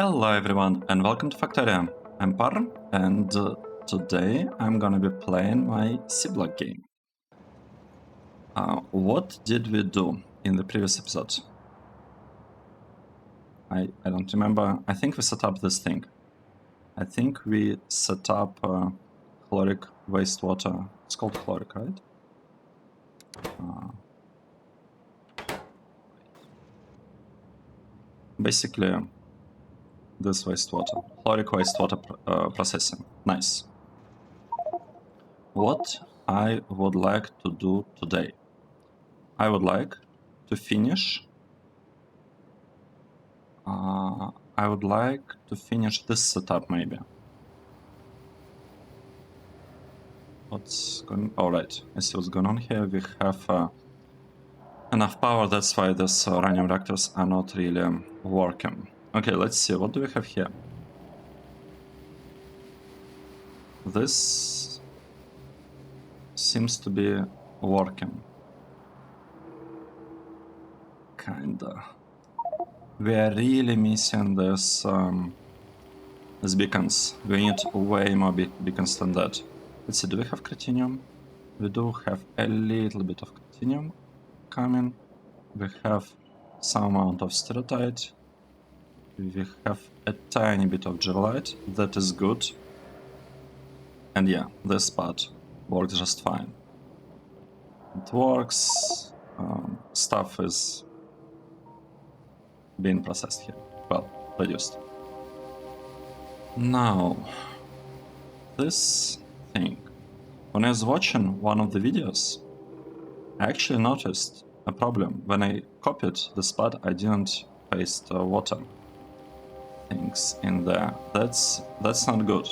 Hello everyone and welcome to Factorio. I'm Par and today I'm gonna be playing my Seablock game. What did we do in the previous episode? I don't remember. I think we set up this thing. I think we set up chloric wastewater. It's called chloric, right? Basically, this wastewater. Chloric wastewater processing. Nice. What I would like to do today. I would like to finish this setup maybe. What's going on? Alright, I see what's going on here. We have enough power, that's why these uranium reactors are not really working. Okay, let's see, what do we have here? This seems to be working. Kinda. We are really missing this beacons. We need way more beacons than that. Let's see, do we have Cretinium? We do have a little bit of Cretinium coming. We have some amount of Stereotite. We have a tiny bit of JIVOLITE. That is good. And yeah, this part works just fine. It works. Stuff is being processed here. Well, produced. Now, this thing. When I was watching one of the videos, I actually noticed a problem. When I copied the spot, I didn't paste water things in there. That's not good.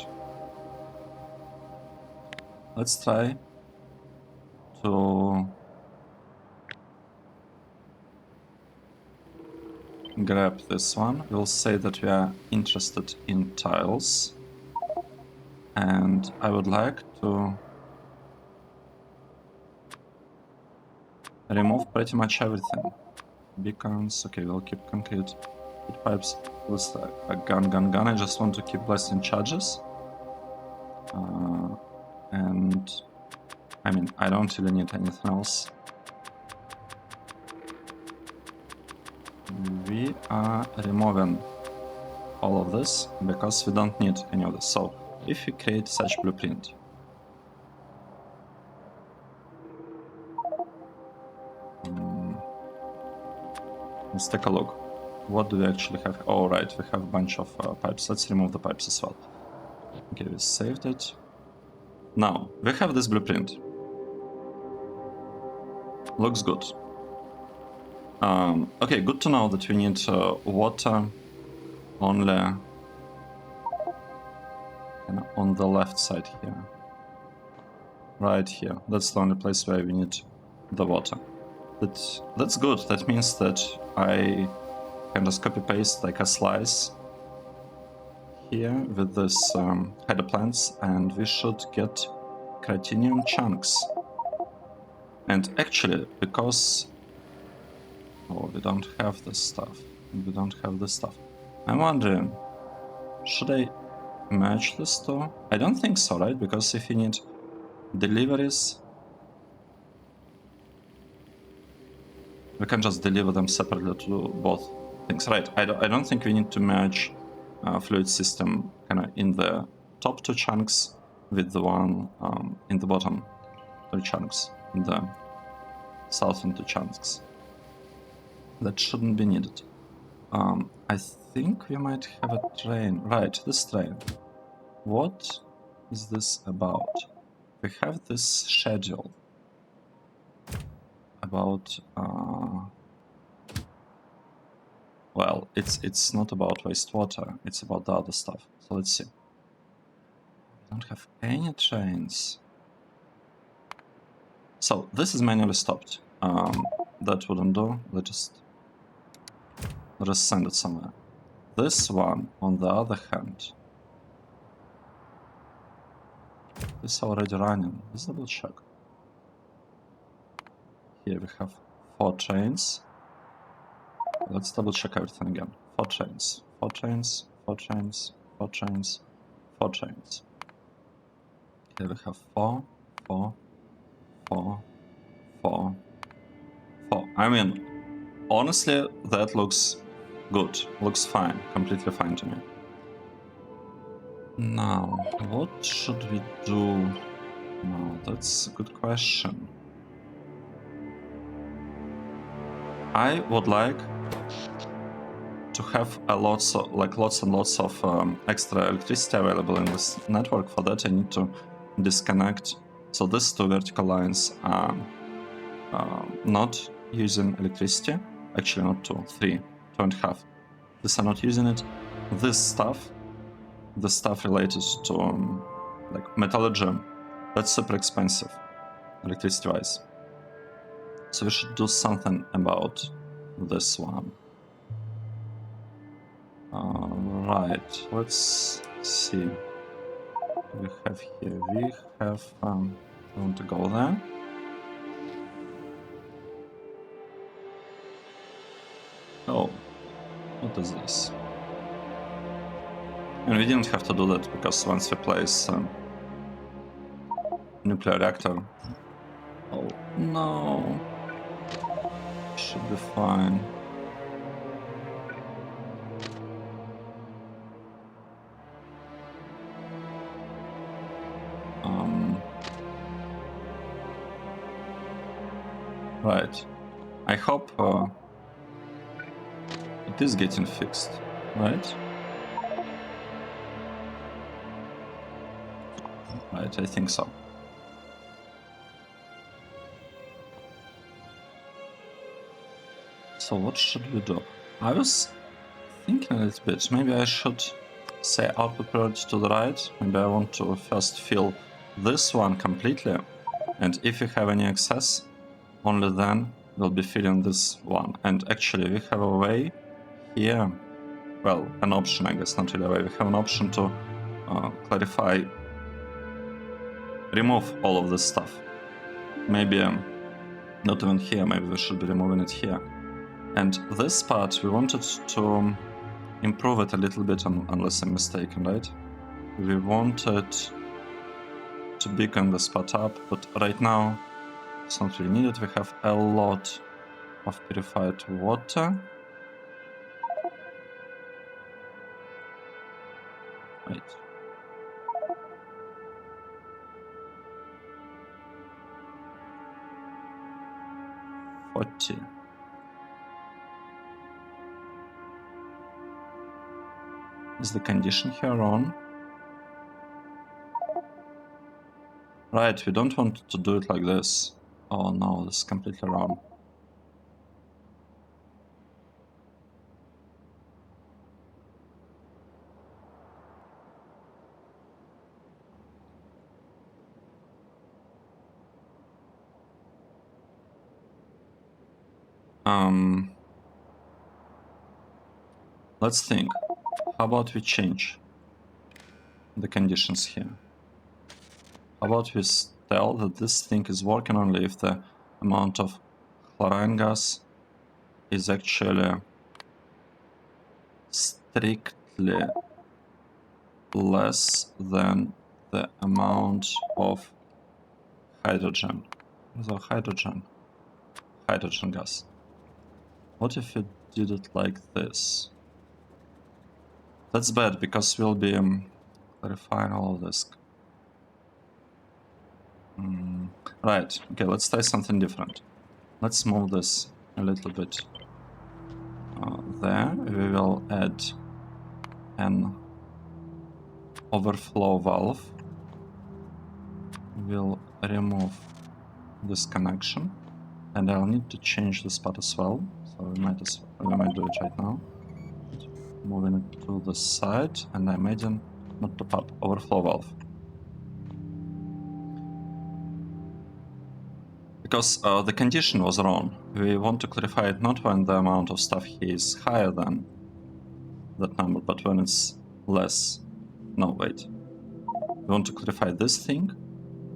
Let's try to grab this one. We'll say that we are interested in tiles. And I would like to remove pretty much everything. Beacons, okay, we'll keep concrete. Heat pipes, with a gun. I just want to keep blasting charges. And I mean, I don't really need anything else. We are removing all of this because we don't need any of this. So if we create such blueprint, let's take a look. What do we actually have? Oh, right, we have a bunch of pipes. Let's remove the pipes as well. Okay, we saved it. Now, we have this blueprint. Looks good. Okay, good to know that we need water only on the left side here. Right here. That's the only place where we need the water. That's good. That means that I can just copy-paste like a slice here with this header plants, and we should get Cretinium chunks. And actually, because we don't have this stuff, I'm wondering, should I merge this two? I don't think so, right? Because if you need deliveries, we can just deliver them separately to both things, right? I don't think we need to merge fluid system kind of in the top two chunks with the one in the bottom two chunks, in the southern two chunks. That shouldn't be needed. I think we might have a train. Right, this train. What is this about? We have this schedule about well, it's not about wastewater, it's about the other stuff. So let's see. We don't have any trains. So this is manually stopped. That wouldn't do. Let's just send it somewhere. This one, on the other hand, is already running. Let's double check. Here we have 4 trains. Let's double check everything again. 4 trains, 4 trains, 4 chains, 4 chains, 4 chains. Here we have 4, 4, 4, 4, 4. I mean, honestly, that looks good. Looks fine. Completely fine to me. Now, what should we do now? That's a good question. I would like to have lots and lots of extra electricity available in this network. For that, I need to disconnect. So these two vertical lines are not using electricity. Actually, not 2, 3, 2.5. These are not using it. This stuff, the stuff related to like metallurgy, that's super expensive, electricity-wise. So we should do something about this one. Right, let's see. We have here, we have, I want to go there. Oh, what is this? And we didn't have to do that because once we place nuclear reactor. Oh no, should be fine. Right. I hope it is getting fixed, right? Right, I think so. So what should we do? I was thinking a little bit. Maybe I should say output priority to the right. Maybe I want to first fill this one completely. And if we have any excess, only then we'll be filling this one. And actually we have a way here. Well, an option, I guess, not really a way. We have an option to clarify, remove all of this stuff. Maybe not even here, maybe we should be removing it here. And this part, we wanted to improve it a little bit, unless I'm mistaken, right? We wanted to beacon this part up, but right now it's not really needed. We have a lot of purified water. Right. Is the condition here on? Right, we don't want to do it like this. Oh no, this is completely wrong. Let's think. How about we change the conditions here? How about we tell that this thing is working only if the amount of chlorine gas is actually strictly less than the amount of hydrogen. So hydrogen gas. What if we did it like this? That's bad because we'll be clarifying all of this. Right, okay, let's try something different. Let's move this a little bit there. We will add an overflow valve. We'll remove this connection, and I'll need to change this part as well. So we might do it right now. Moving it to the side, and I'm adding not the part overflow valve. Because the condition was wrong. We want to clarify it not when the amount of stuff here is higher than that number, but when it's less. No, wait. We want to clarify this thing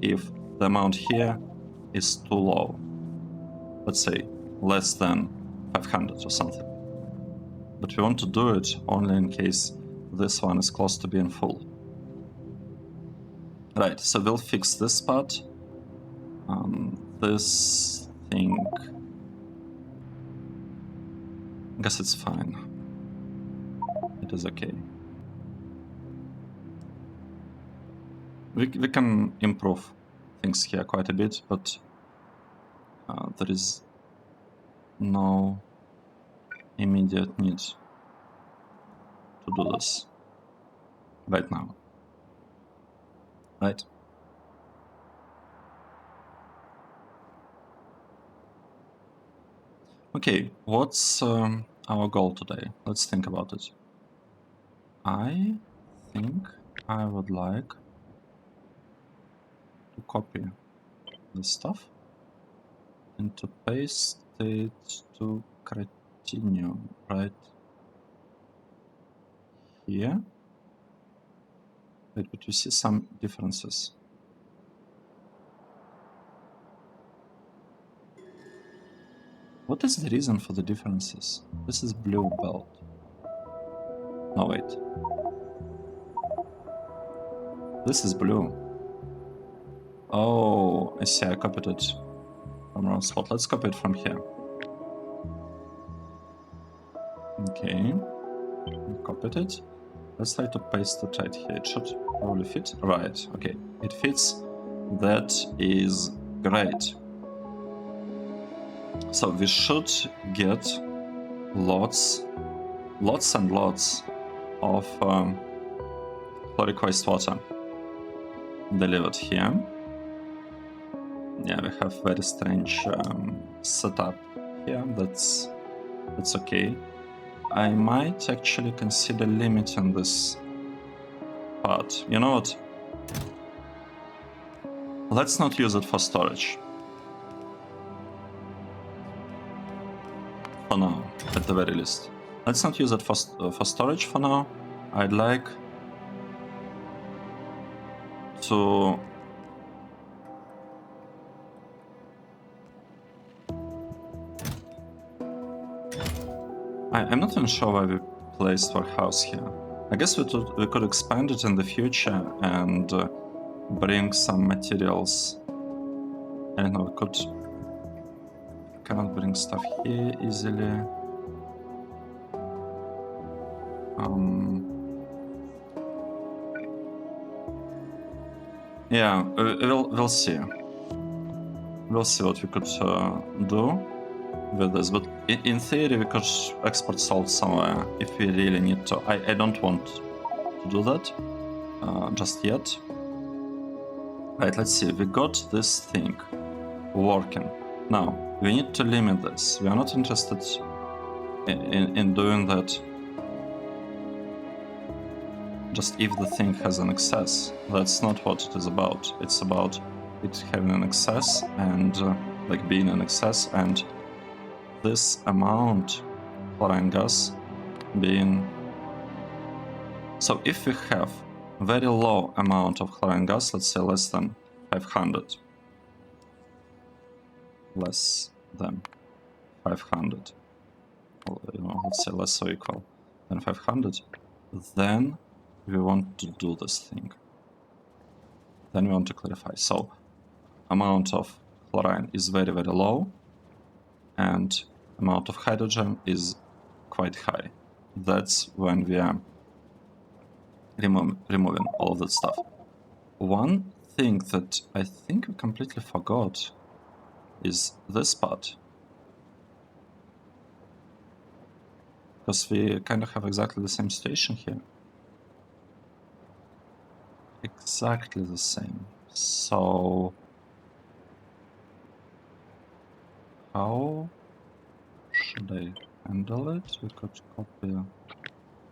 if the amount here is too low. Let's say less than 500 or something. But we want to do it only in case this one is close to being full. Right, so we'll fix this part. This thing, I guess it's fine. It is okay. We can improve things here quite a bit, but there is no immediate need to do this right now. Right? Okay, what's our goal today? Let's think about it. I think I would like to copy this stuff and to paste it to continue right here. Wait, but you see some differences. What is the reason for the differences? This is blue belt. No, wait. This is blue. Oh, I see, I copied it from wrong spot. Let's copy it from here. Okay, copied it. Let's try to paste it right here. It should probably fit. Right, okay, it fits. That is great. So we should get lots and lots of chloric wastewater delivered here. Yeah, we have very strange setup here. That's okay. I might actually consider limiting this part. You know what? Let's not use it for storage. For now, at the very least. Let's not use it for storage for now. I'd like to I'm not even sure why we placed our house here. I guess we could expand it in the future and bring some materials. I don't know, cannot bring stuff here easily. Yeah, we'll see. We'll see what we could do with this, but in theory we could export salt somewhere if we really need to. I don't want to do that just yet. Right, let's see. We got this thing working. Now, we need to limit this. We are not interested in doing that just if the thing has an excess. That's not what it is about. It's about it having an excess and like being an excess, and this amount chlorine gas being... So if we have very low amount of chlorine gas, let's say less than 500, less than 500, or, you know, let's say less or equal than 500, then we want to do this thing. Then we want to clarify. So amount of chlorine is very, very low, and amount of hydrogen is quite high. That's when we are removing all of that stuff. One thing that I think we completely forgot is this part. Because we kind of have exactly the same situation here. Exactly the same. So how should I handle it? We could copy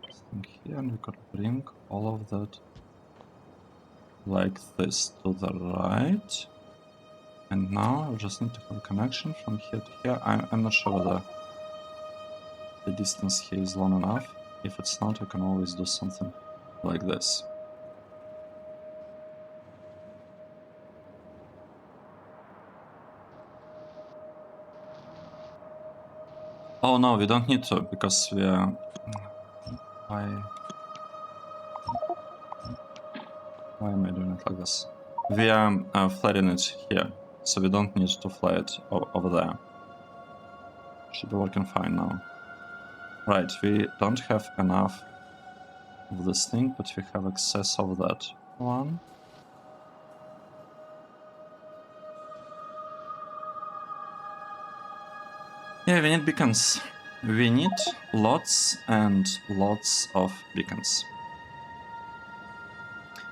this thing here and we could bring all of that like this to the right. And now I just need to have a connection from here to here. I'm not sure whether the distance here is long enough. If it's not, we can always do something like this. Oh no, we don't need to, because we are... Why? Why am I doing it like this? We are flaring it here, so we don't need to fly it over there. Should be working fine now. Right, we don't have enough of this thing, but we have excess of that one. Yeah, we need beacons. We need lots and lots of beacons.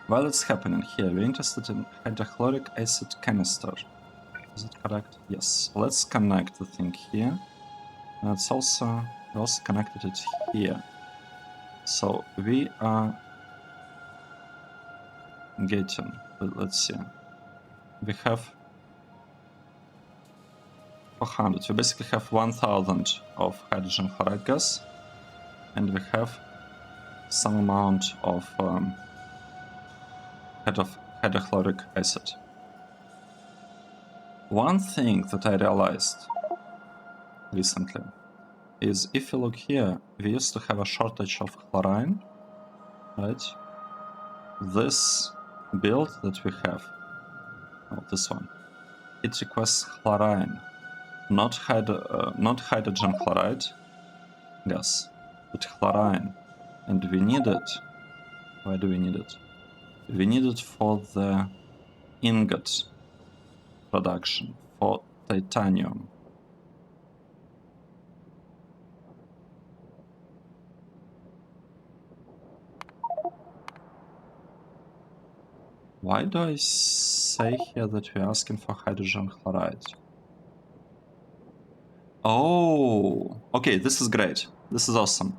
While it's happening here, we're interested in hydrochloric acid canister. Is it correct? Yes. Let's connect the thing here. And it's also, we also connected it here. So we are getting, let's see, we have 400. We basically have 1000 of hydrogen chloride gas, and we have some amount of hydrochloric acid. One thing that I realized recently is if you look here, we used to have a shortage of chlorine, right? This build that we have, oh, this one, it requests chlorine, not hydrogen chloride gas, but chlorine. And we need it. Why do we need it? We need it for the ingot production, for titanium. Why do I say here that we're asking for hydrogen chloride? Oh, okay, this is great. This is awesome.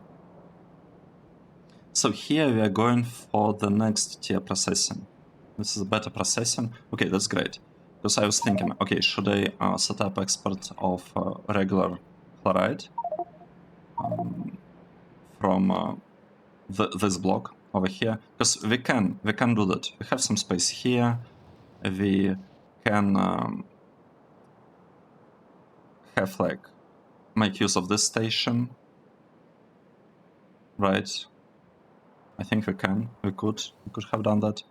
So here we are going for the next tier processing. This is better processing. Okay, that's great. Because I was thinking, okay, should I set up export of regular chloride from this block over here? Because we can do that. We have some space here. We can have like make use of this station, right? I think we can. We could have done that.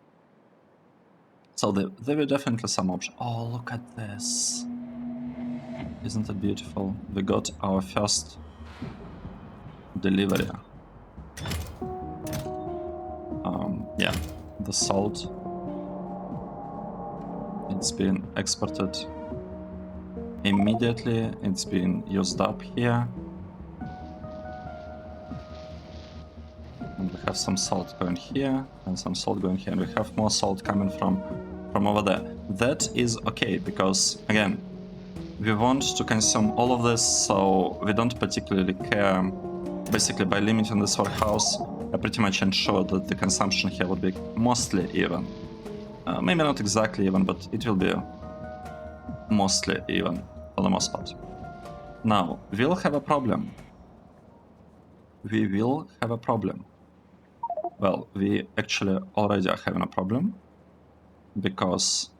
So there were definitely some options. Oh, look at this! Isn't it beautiful? We got our first delivery. Yeah, the salt. It's been exported immediately. It's been used up here. And we have some salt going here and some salt going here. And we have more salt coming from over there. That is okay, because again, we want to consume all of this, so we don't particularly care. Basically, by limiting this warehouse, I pretty much ensure that the consumption here would be mostly even. Maybe not exactly even, but it will be mostly even for the most part. Now, we'll have a problem. We will have a problem. Well, we actually already are having a problem, because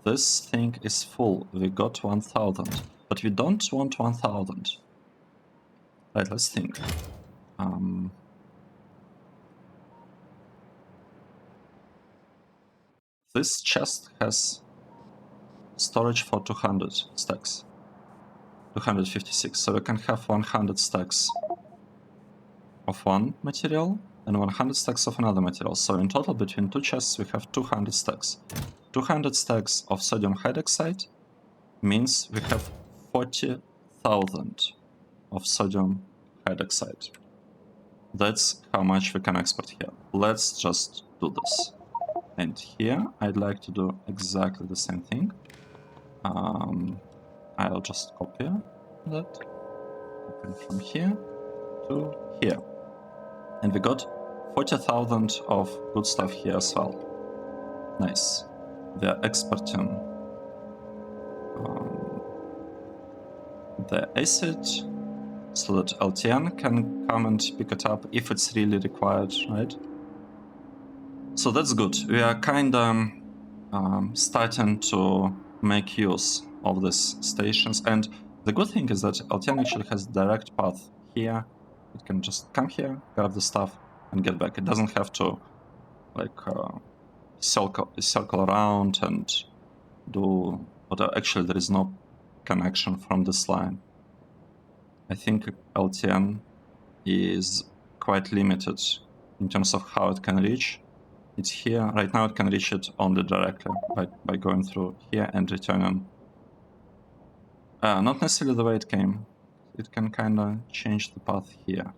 this thing is full. We got 1000, but we don't want 1000. Right, let's think. This chest has storage for 200 stacks. 256, so we can have 100 stacks of one material and 100 stacks of another material. So in total, between two chests, we have 200 stacks. 200 stacks of sodium hydroxide means we have 40,000 of sodium hydroxide. That's how much we can export here. Let's just do this. And here, I'd like to do exactly the same thing. I'll just copy that. Copy from here to here. And we got 40,000 of good stuff here as well. Nice. We are exporting the acid so that LTN can come and pick it up if it's really required, right? So that's good. We are kind of starting to make use of these stations, and the good thing is that LTN actually has direct path here. It can just come here, grab the stuff, and get back. It doesn't have to like circle around and do whatever. Actually, there is no connection from this line. I think LTN is quite limited in terms of how it can reach. It's here. Right now it can reach it only directly by going through here and returning. Not necessarily the way it came. It can kind of change the path here.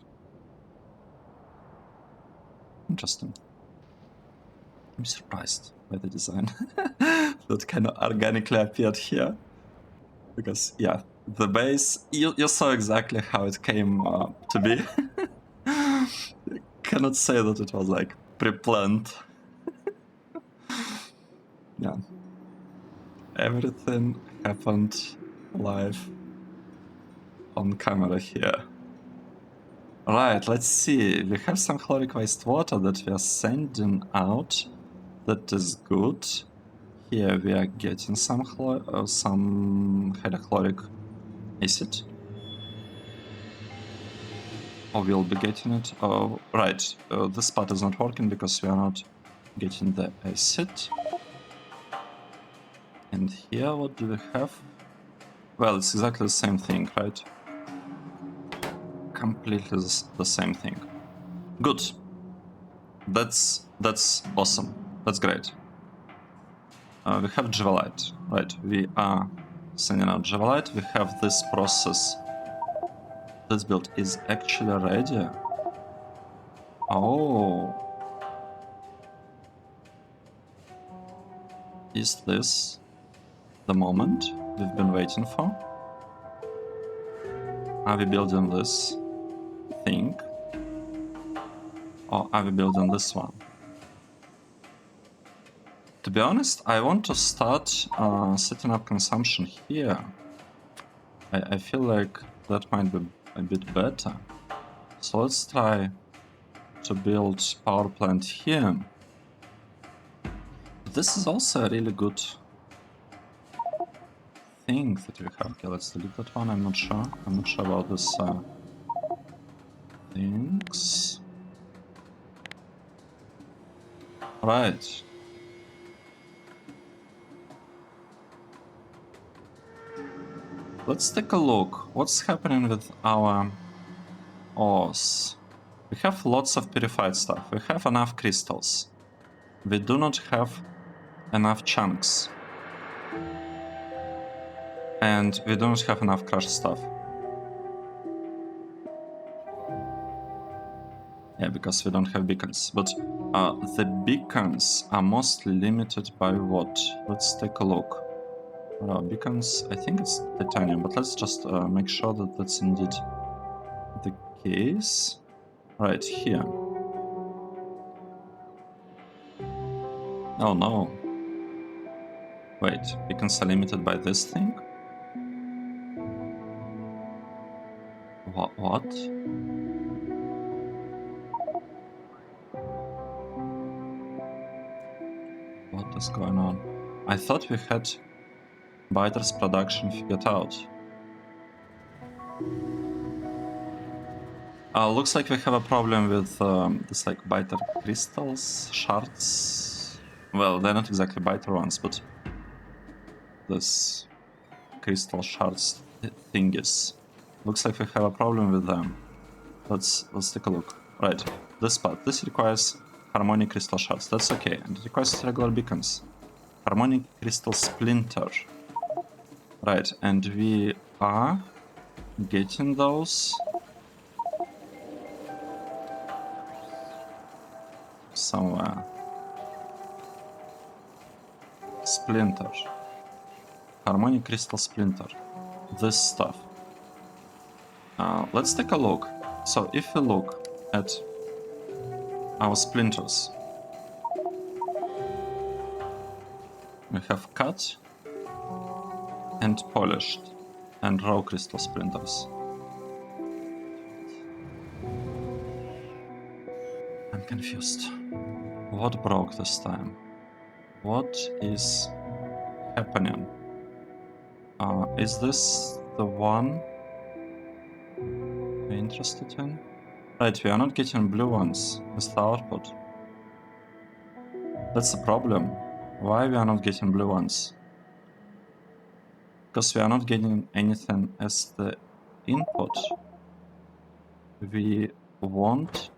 Interesting. I'm surprised by the design that kind of organically appeared here. Because, yeah, the base, you saw exactly how it came to be. Cannot say that it was like pre-planned. Yeah. Everything happened live on camera here. Right, let's see. We have some chloric wastewater that we are sending out. That is good. Here we are getting some hydrochloric acid. Or we'll be getting it. Oh, right. This part is not working because we are not getting the acid. And here, what do we have? Well, it's exactly the same thing, right? Completely the same thing. Good. That's awesome. That's great. We have JIVOLITE, right? We are sending out JIVOLITE. We have this process. This build is actually ready. Oh. Is this the moment we've been waiting for? Are we building this thing? Or are we building this one? To be honest, I want to start setting up consumption here. I feel like that might be a bit better. So let's try to build power plant here. This is also a really good thing that we have. Okay, let's delete that one. I'm not sure. I'm not sure about this things. Right. Let's take a look. What's happening with our ores? We have lots of purified stuff. We have enough crystals. We do not have enough chunks. And we don't have enough crushed stuff. Yeah, because we don't have beacons. But the beacons are mostly limited by what? Let's take a look. Beacons, I think it's titanium, but let's just make sure that that's indeed the case. Right, here. Oh no. Wait, beacons are limited by this thing? What? What is going on? I thought we had Biter's production figured out. Looks like we have a problem with this like Biter crystals, shards. Well, they're not exactly Biter ones, but this crystal shards thingies. Looks like we have a problem with them. Let's take a look. Right, this part. This requires harmonic crystal shards. That's okay, and it requires regular beacons. Harmonic crystal splinter. Right, and we are getting those somewhere. Splinter. Harmonic crystal splinter. This stuff. Let's take a look. So if we look at our splinters, we have cut and polished and raw crystal splinters. I'm confused. What broke this time? What is happening? Is this the one we're interested in? Right, we are not getting blue ones as the output. That's the problem. Why we are not getting blue ones? Because we are not getting anything as the input. We want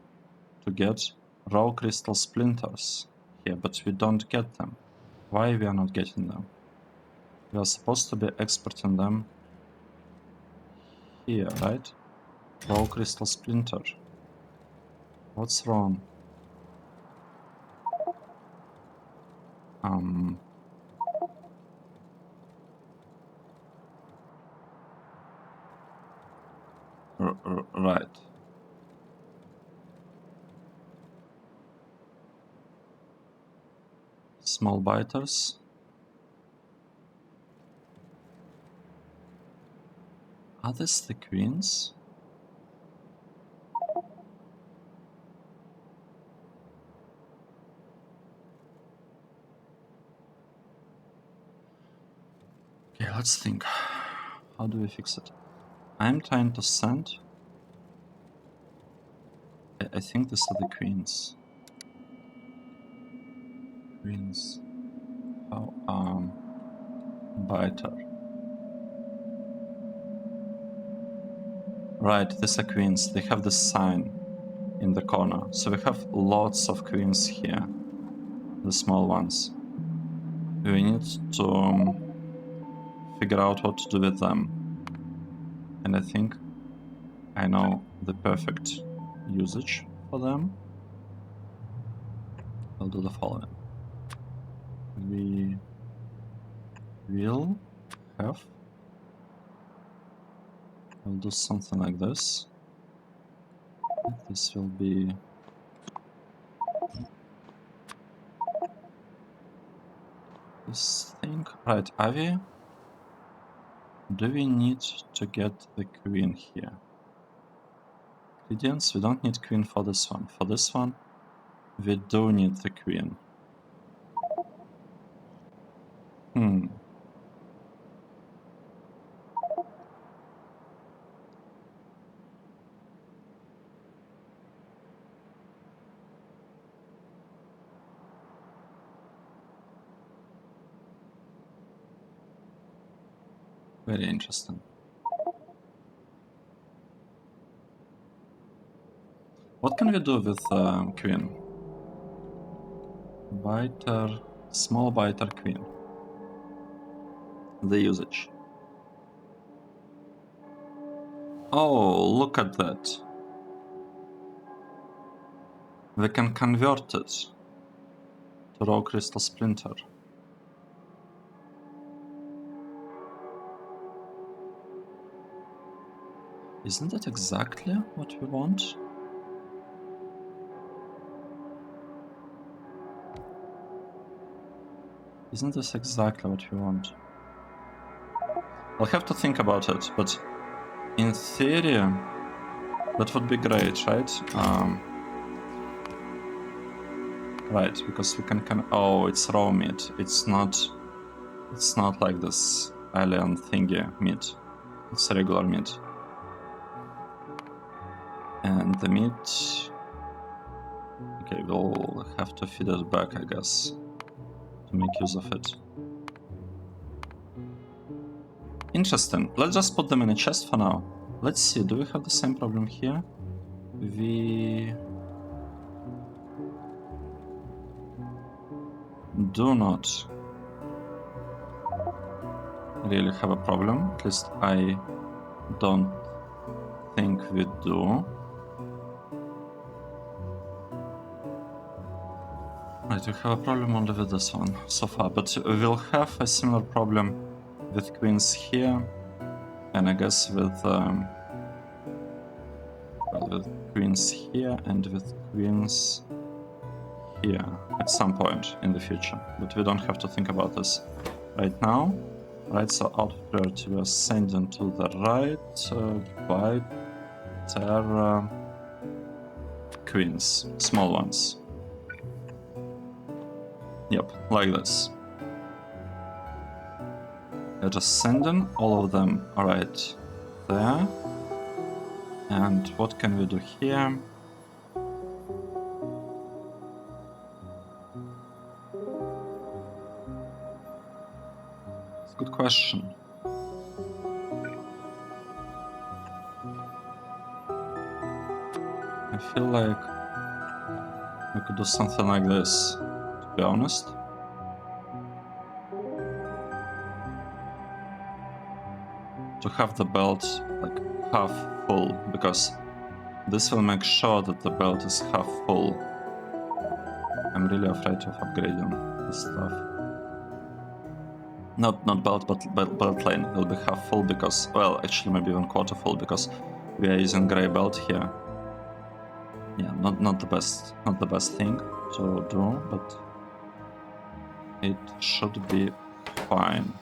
to get raw crystal splinters here, but we don't get them. Why we are not getting them? We are supposed to be exporting them here, right? Raw crystal splinter. What's wrong? Right. Small biters. Are these the queens? Okay, let's think. How do we fix it? I'm trying to send. I think these are the queens. Queens. How biter. Right, these are queens. They have this sign in the corner. So we have lots of queens here. The small ones. We need to figure out what to do with them. And I think I know the perfect usage for them. I'll do the following. We will have, I'll do something like this. This will be this thing. Right, Avi, do we need to get the queen here? Ingredients, we don't need queen for this one. For this one, we do need the queen. Very interesting. What can we do with queen? Biter, small biter queen. The usage. Oh, look at that. We can convert it to raw crystal splinter. Isn't that exactly what we want? Isn't this exactly what we want? I'll have to think about it, but in theory, that would be great, right? Right, because we can oh, it's raw meat. It's not like this alien thingy meat. It's regular meat. And the meat... Okay, we'll have to feed it back, I guess, to make use of it. Interesting. Let's just put them in a chest for now. Let's see, do we have the same problem here? We do not really have a problem. At least I don't think we do. Right, we have a problem only with this one so far, but we'll have a similar problem with queens here, and I guess with queens here and with queens here at some point in the future. But we don't have to think about this right now. Right, so out of priority we are sending to the right by Terra queens, small ones. Yep, like this. We're just sending all of them right there. And what can we do here? a good question. I feel like we could do something like this, to be honest. To have the belt like half full, because this will make sure that the belt is half full. I'm really afraid of upgrading this stuff. Not belt, but belt lane will be half full because, well, actually maybe even quarter full because we are using gray belt here. Yeah, not the best thing to do, but it should be fine.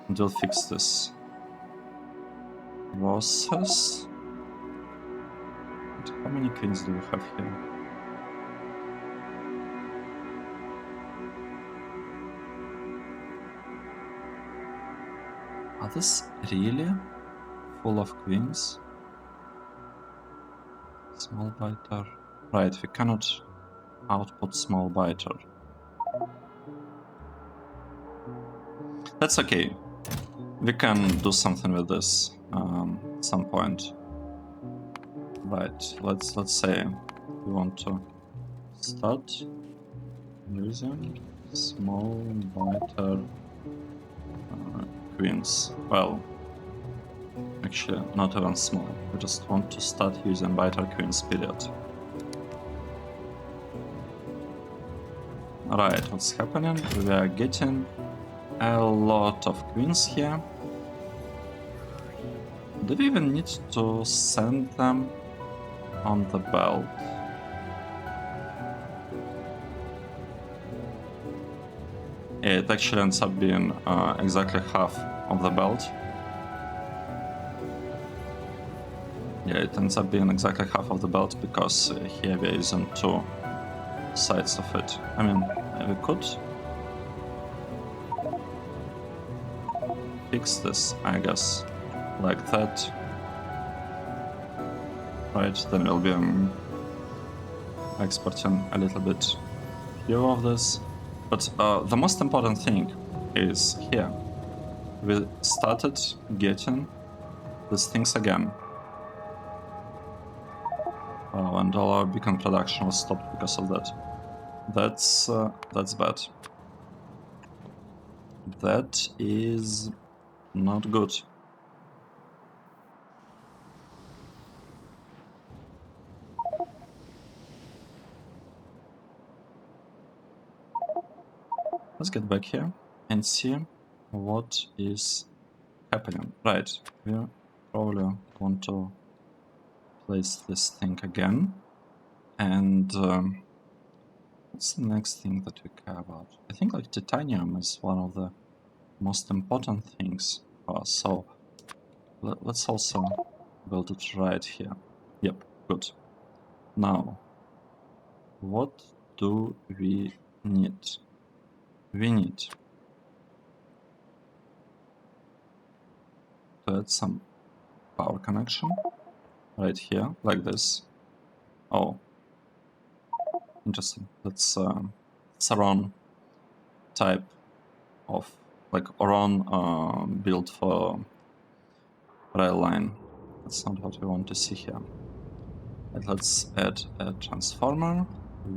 And we'll fix this. Losses. How many queens do we have here? Are this really full of queens? Small biter. Right, we cannot output small biter. That's okay. We can do something with this at some point. Right, let's say we want to start using small biter queens. Well, actually not even small. We just want to start using biter queens, period. Alright, what's happening? We are getting a lot of queens here. Do we even need to send them on the belt? Yeah, it actually ends up being exactly half of the belt. Yeah, it ends up being exactly half of the belt because here we are using two sides of it. I mean, we could fix this, I guess, like that. Right, then we'll be exporting a little bit fewer of this. But the most important thing is here. We started getting these things again. And all our beacon production was stopped because of that. That's bad. That is not good. Let's get back here and see what is happening. Right, we probably want to place this thing again. And what's the next thing that we care about? I think like titanium is one of the most important things for us. So let's also build it right here. Yep, good. Now, what do we need? We need to add some power connection right here, like this. Oh, interesting. That's Saron type of like Oron build for rail line. That's not what we want to see here. But let's add a transformer.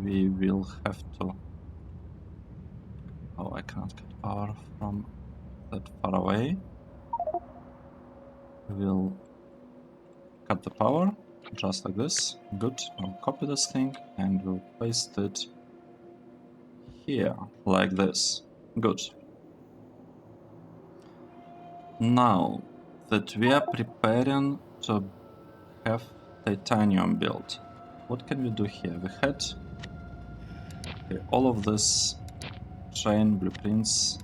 We will have to. Oh, I cannot get power from that far away. We'll cut the power just like this. Good. I'll copy this thing and we'll paste it here like this. Good. Now that we are preparing to have titanium built, what can we do here? We had all of this train blueprints.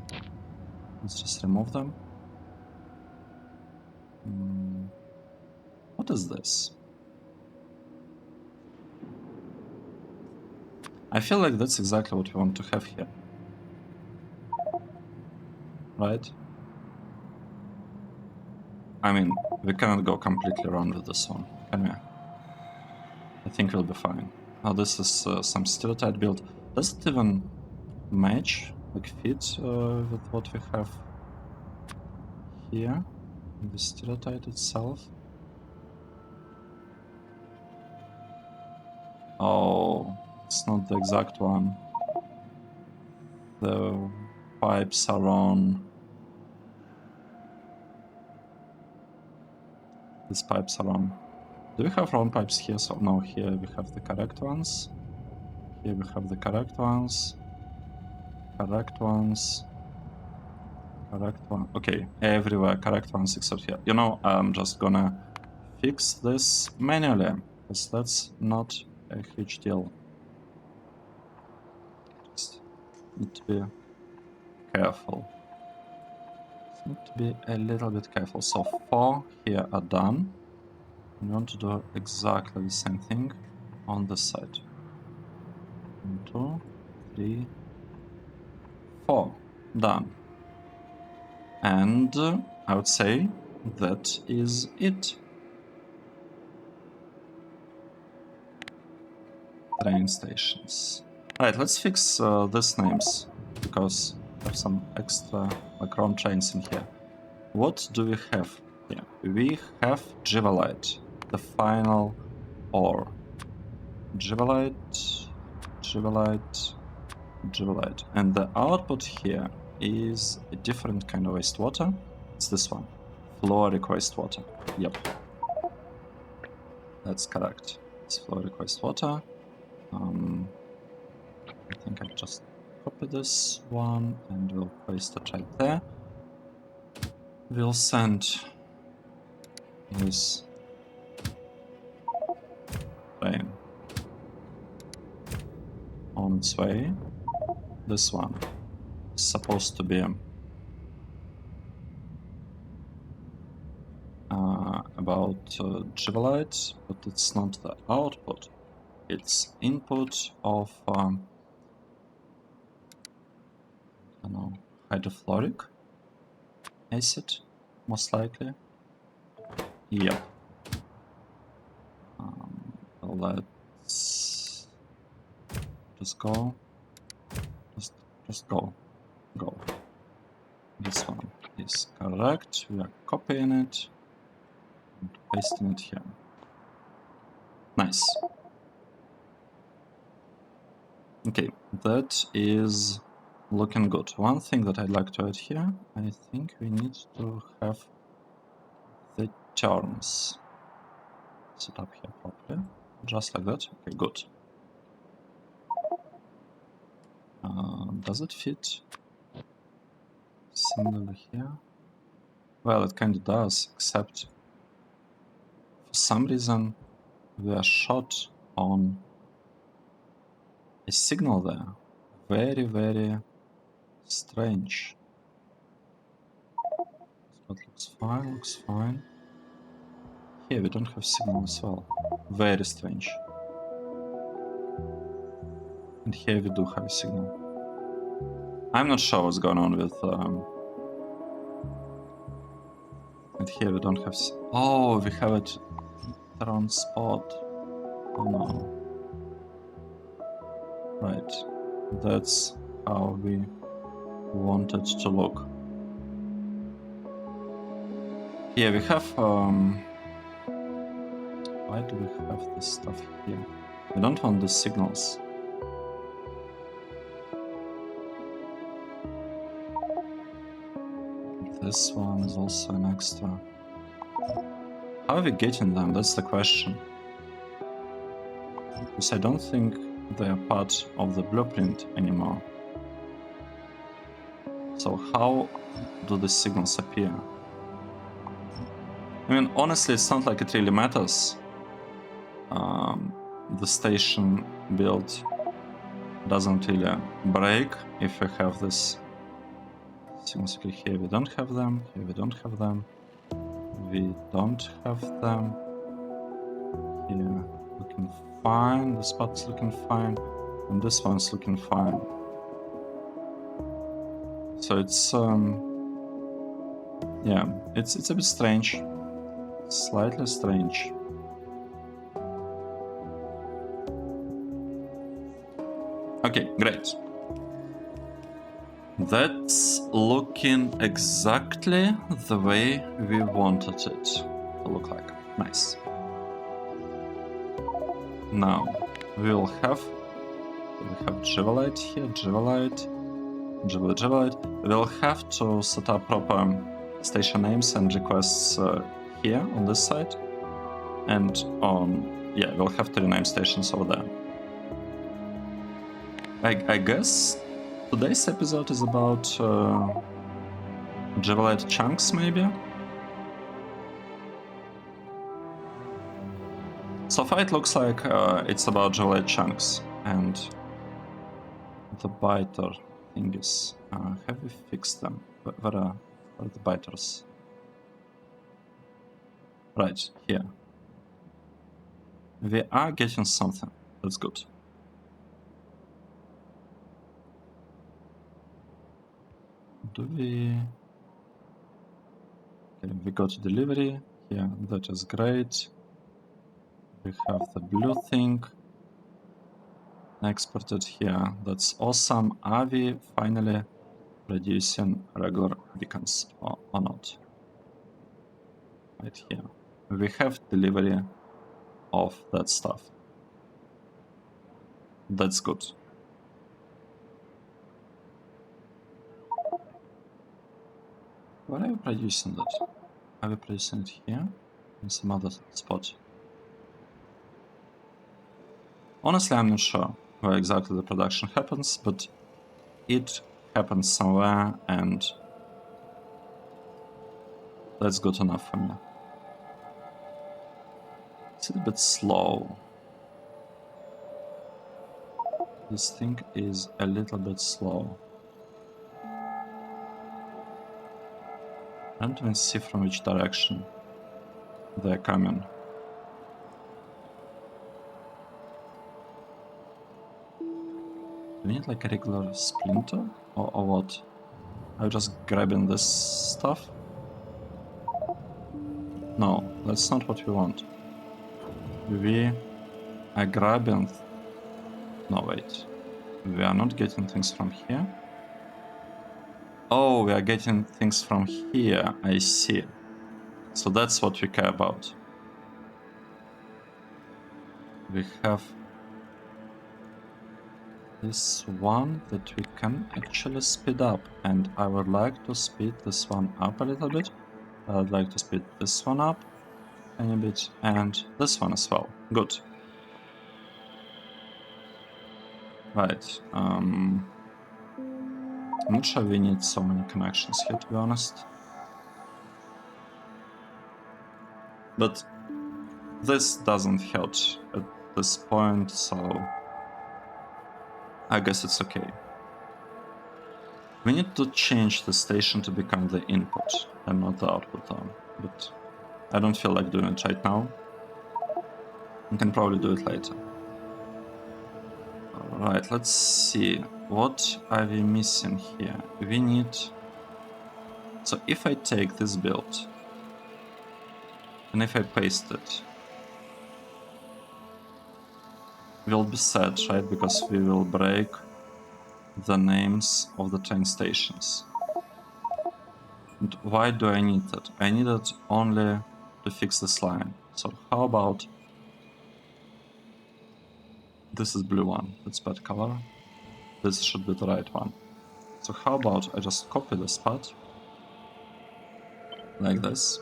Let's just remove them. What is this? I feel like that's exactly what we want to have here. Right? I mean, we cannot go completely wrong with this one, can we? I think we'll be fine. Now this is some stereotype build. Does it even match, like fit with what we have here in the stereotype itself. Oh, it's not the exact one. The pipes are on. These pipes are on. Do we have wrong pipes here? So no, here we have the correct ones. Here we have the correct ones. Correct ones. Correct one. Okay, everywhere correct ones except here. You know, I'm just gonna fix this manually, because that's not a huge deal. Just need to be careful. Just need to be a little bit careful. So 4 here are done. We want to do exactly the same thing on this side. 1, 2, 3, 4. Done. And I would say that is it. Train stations. Alright, let's fix these names, because there's some extra like wrong trains in here. What do we have here? We have JIVOLITE, the final ore. JIVOLITE, JIVOLITE, JIVOLITE. And the output here is a different kind of wastewater. It's this one. Fluoric wastewater. Yep. That's correct. It's fluoric wastewater. I think I'll just copy this one and we'll paste it right there. We'll send this train on its way. This one is supposed to be about JIVOLITE, but it's not the output. It's input of I don't know, hydrofluoric acid, most likely. Yep. Let's just go. Just go. Go. This one is correct. We are copying it and pasting it here. Nice. Okay, that is looking good. One thing that I'd like to add here, I think we need to have the terms set up here properly. Just like that. Okay, good. Does it fit similarly here? Well, it kind of does, except for some reason we are short on a signal there. Very, very strange. That looks fine, looks fine. Here we don't have signal as well. Very strange. And here we do have a signal. I'm not sure what's going on with and here we don't have. Oh, we have it the wrong spot. Oh no. Right. That's how we want it to look. Here we have. Why do we have this stuff here? We don't want the signals. This one is also an extra. How are we getting them? That's the question. Because I don't think they are part of the blueprint anymore. So how do the signals appear? I mean, honestly, it's not like it really matters. The station build doesn't really break if we have this. Signals. Okay, here we don't have them, here we don't have them, we don't have them. Here, looking fine, the spot's looking fine, and this one's looking fine. So it's yeah, it's a bit strange, slightly strange. Okay, great. That's looking exactly the way we wanted it to look like. Nice. Now we have JIVOLITE here, JIVOLITE. We'll have to set up proper station names and requests here on this side, and we'll have to rename stations over there. I guess today's episode is about JIVOLITE chunks, maybe? So far it looks like it's about JIVOLITE chunks, and the biter thingies. Have we fixed them? Where are the biters? Right, here. We are getting something. That's good. Do we... Okay, we got delivery. Yeah, that is great. We have the blue thing exported here. That's awesome. Are we finally producing regular beacons or not? Right here. We have delivery of that stuff. That's good. Where are we producing that? Are we producing it here? In some other spot? Honestly, I'm not sure where exactly the production happens, but it happens somewhere, and that's good enough for me. It's a bit slow. This thing is a little bit slow. I don't even see from which direction they're coming. Do we need like a regular splinter? Or what? Are we just grabbing this stuff? No, that's not what we want. We are grabbing... No, wait. We are not getting things from here. Oh, we are getting things from here, I see. So that's what we care about. We have this one that we can actually speed up, and I would like to speed this one up a little bit. I would like to speed this one up a bit, and this one as well. Good. Right. I'm not sure we need so many connections here, to be honest. But this doesn't help at this point, so I guess it's okay. We need to change the station to become the input and not the output arm, but I don't feel like doing it right now. We can probably do it later. Alright, let's see. What are we missing here? We need... So if I take this build, and if I paste it, we'll be sad, right? Because we will break the names of the train stations. And why do I need that? I need it only to fix this line. So how about... This is blue one, that's bad color. This should be the right one. So how about I just copy this part, like this,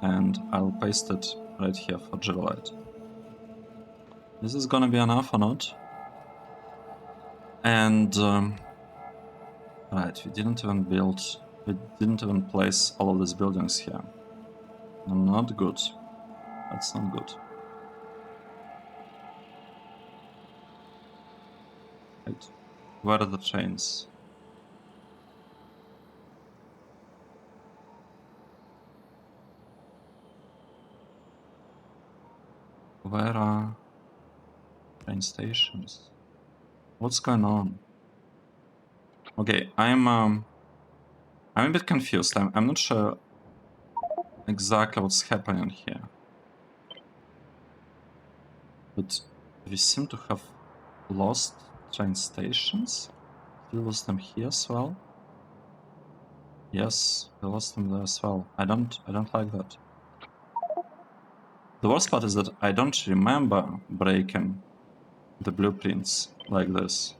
and I'll paste it right here for JIVOLITE. This is gonna be enough or not? And right, we didn't even place all of these buildings here. Not good. That's not good. Right. Where are the trains? Where are train stations? What's going on? Okay, I'm a bit confused. I'm not sure exactly what's happening here. But we seem to have lost train stations we lose them here as well? Yes, we lost them there as well. I don't like that. The worst part is that I don't remember breaking the blueprints like this.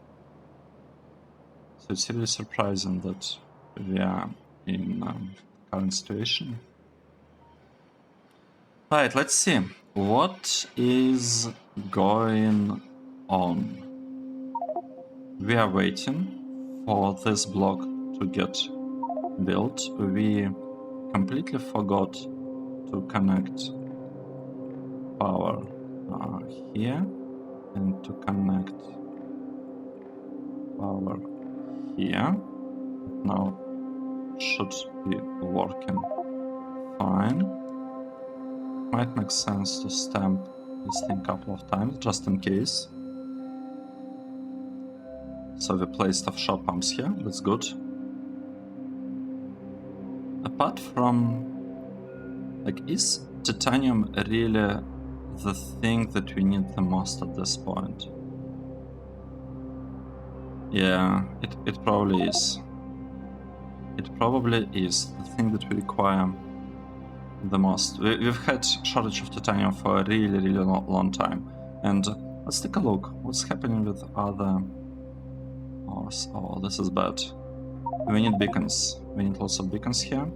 So it's really surprising that we are in current situation. Right, let's see. What is going on? We are waiting for this block to get built. We completely forgot to connect power here and to connect power here. Now it should be working fine. Might make sense to stamp this thing a couple of times just in case. So we placed off shot pumps here, that's good. Apart from, like, is titanium really the thing that we need the most at this point? Yeah, it probably is. It probably is the thing that we require the most. We've had shortage of titanium for a really long time. And let's take a look. What's happening with other ores? Oh, this is bad. We need beacons. We need lots of beacons here.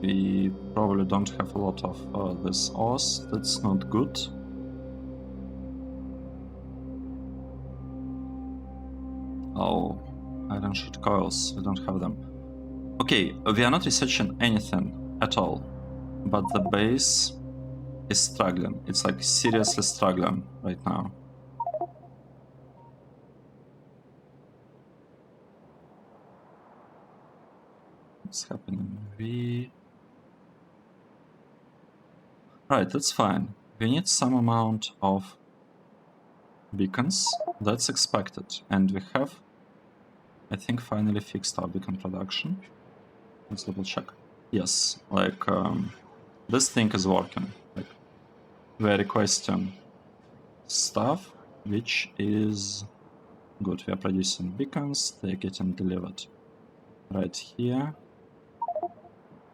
We probably don't have a lot of this ores. That's not good. Oh, iron sheet coils. We don't have them. Okay, we are not researching anything at all. But the base is struggling. It's like seriously struggling right now. What's happening? Right, that's fine. We need some amount of beacons. That's expected. And we have, I think, finally fixed our beacon production. Let's double check. Yes, like this thing is working. Like, we're requesting stuff, which is good. We are producing beacons. They're getting delivered right here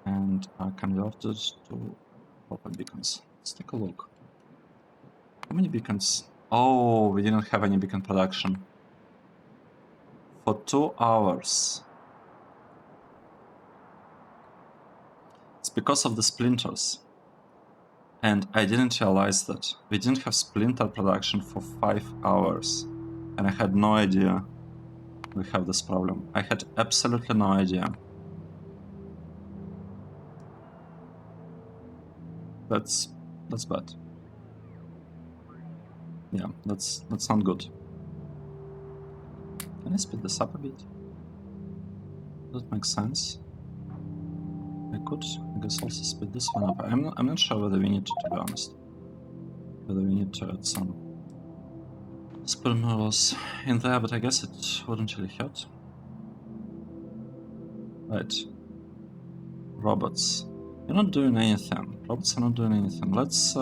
and are converted to proper beacons. Let's take a look. How many beacons? Oh, we didn't have any beacon production for 2 hours. It's because of the splinters. And I didn't realize that. We didn't have splinter production for 5 hours. And I had no idea we have this problem. I had absolutely no idea. That's bad. Yeah, that's not good. Can I speed this up a bit? Does that make sense? I could, I guess, also speed this one up. I'm not sure whether we need to be honest. Whether we need to add some sperm models in there, but I guess it wouldn't really hurt. Right. Robots. You're not doing anything. Robots are not doing anything. Let's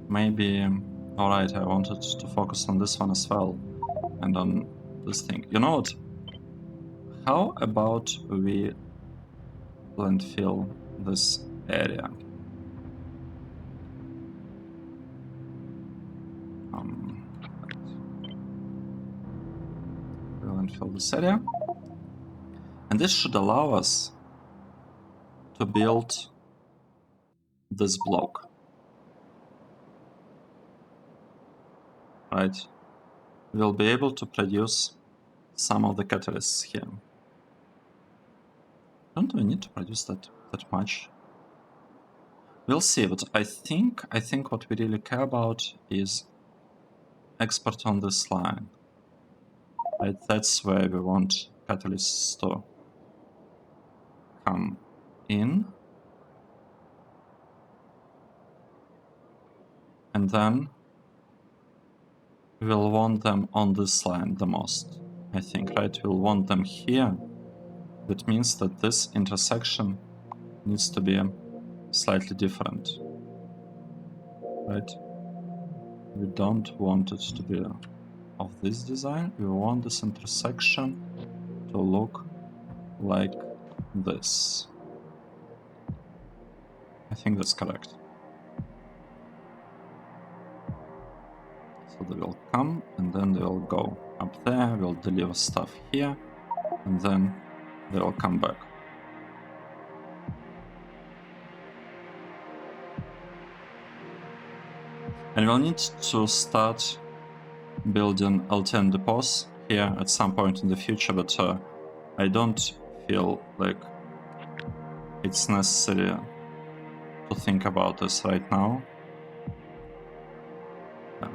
maybe... Alright, I wanted to focus on this one as well. And on this thing. You know what? How about we landfill this area? We'll landfill this area. And this should allow us to build this block. Right? We'll be able to produce some of the catalysts here. Don't we need to produce that much? We'll see, but I think what we really care about is export on this line. Right? That's where we want catalysts to come in. And then we'll want them on this line the most, I think, right? We'll want them here. That means that this intersection needs to be slightly different, right? We don't want it to be of this design, we want this intersection to look like this. I think that's correct. So they will come and then they will go up there, we'll deliver stuff here, and then they will come back. And we'll need to start building LTN depots here at some point in the future, but I don't feel like it's necessary to think about this right now. Yeah,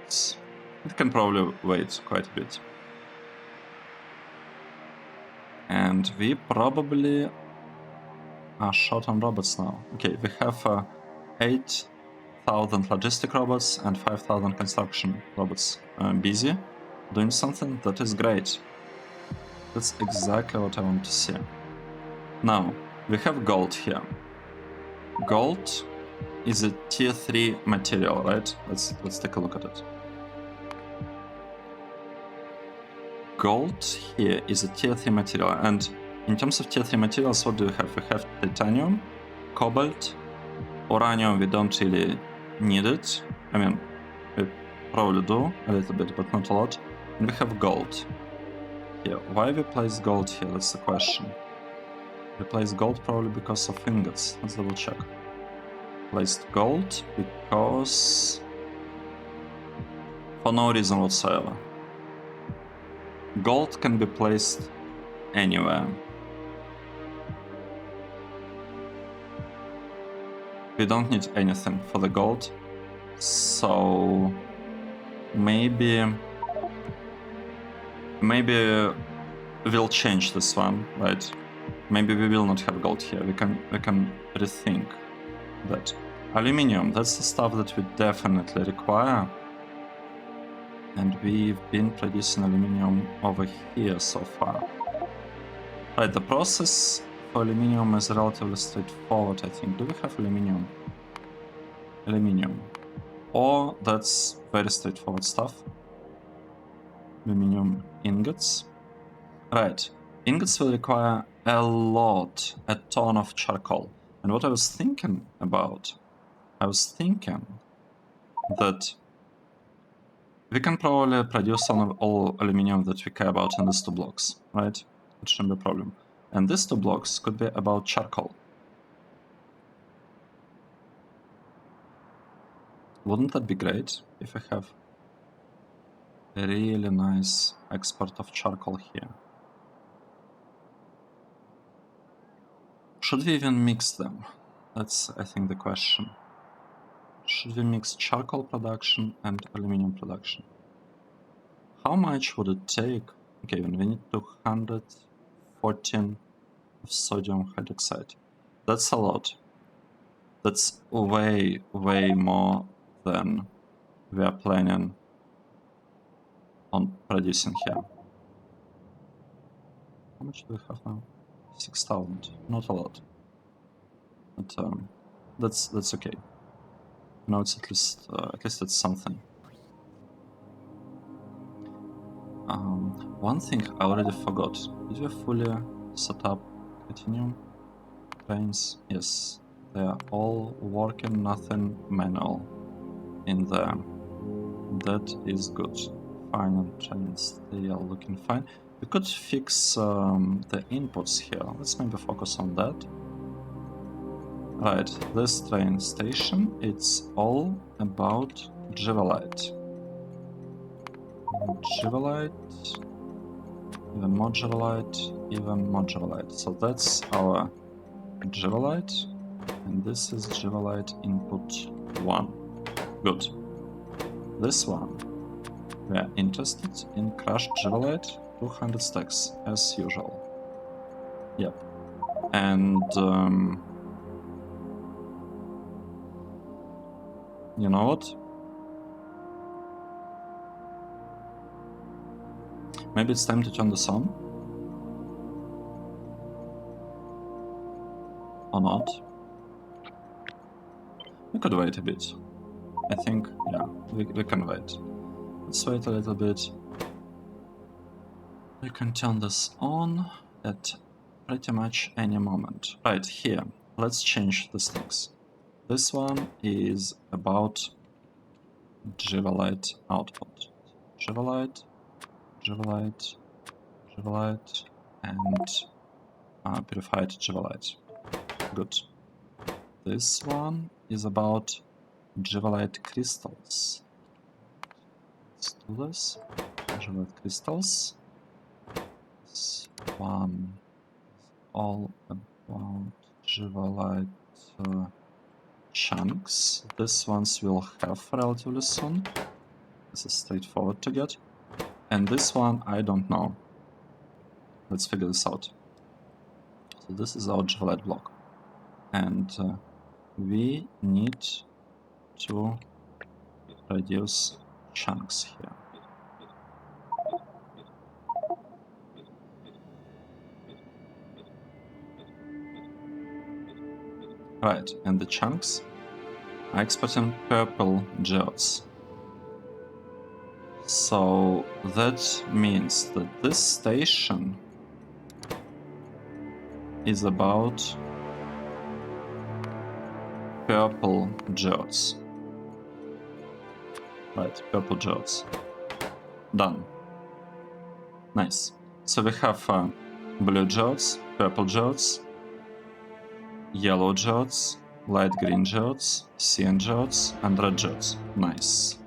so it can probably wait quite a bit. And we probably are short on robots now. Okay, we have 8,000 logistic robots and 5,000 construction robots busy doing something that is great. That's exactly what I want to see. Now, we have gold here. Gold is a tier 3 material, right? Let's take a look at it. Gold here is a tier 3 material, and in terms of tier 3 materials, what do we have? We have titanium, cobalt, uranium, we don't really need it. I mean, we probably do a little bit, but not a lot. And we have gold here. Why we place gold here? That's the question. We place gold probably because of ingots. Let's double check. Placed gold because for no reason whatsoever. Gold can be placed anywhere. We don't need anything for the gold, so maybe we'll change this one, right? Maybe we will not have gold here. We can rethink that. Aluminium, that's the stuff that we definitely require. And we've been producing aluminium over here so far. Right, the process for aluminium is relatively straightforward, I think. Do we have aluminium? Aluminium. Or that's very straightforward stuff. Aluminium ingots. Right, ingots will require a ton of charcoal. And what I was thinking about, that we can probably produce all aluminium that we care about in these 2 blocks, right? It shouldn't be a problem. And these 2 blocks could be about charcoal. Wouldn't that be great if I have a really nice export of charcoal here? Should we even mix them? That's, I think, the question. Should we mix charcoal production and aluminium production? How much would it take? Okay, we need 214 of sodium hydroxide. That's a lot. That's way more than we are planning on producing here. How much do we have now? 6,000. Not a lot. But that's okay. Now it's at least it's something. One thing I already forgot. Did we fully set up titanium trains? Yes, they are all working, nothing manual in there. That is good. Final trains, they are looking fine. We could fix the inputs here. Let's maybe focus on that. Right, this train station, it's all about JIVOLITE. JIVOLITE, even more JIVOLITE. So that's our JIVOLITE, and this is JIVOLITE input 1. Good. This one, we are interested in crushed JIVOLITE, 200 stacks, as usual. Yep. And you know what? Maybe it's time to turn this on? Or not? We could wait a bit. I think, yeah, we can wait. Let's wait a little bit. We can turn this on at pretty much any moment. Right here, let's change these things. This one is about JIVOLITE output. JIVOLITE, JIVOLITE, JIVOLITE, and purified JIVOLITE. Good. This one is about JIVOLITE crystals. Let's do this. JIVOLITE crystals. This one is all about JIVOLITE chunks. These ones we'll have relatively soon. This is straightforward to get. And this one, I don't know. Let's figure this out. So this is our JIVOLITE block. And we need to reduce chunks here. Right, and the chunks are exporting purple geodes. So that means that this station is about purple geodes. Right, purple geodes. Done. Nice. So we have blue geodes, purple geodes, yellow geodes, light green geodes, cyan geodes, and red geodes. Nice.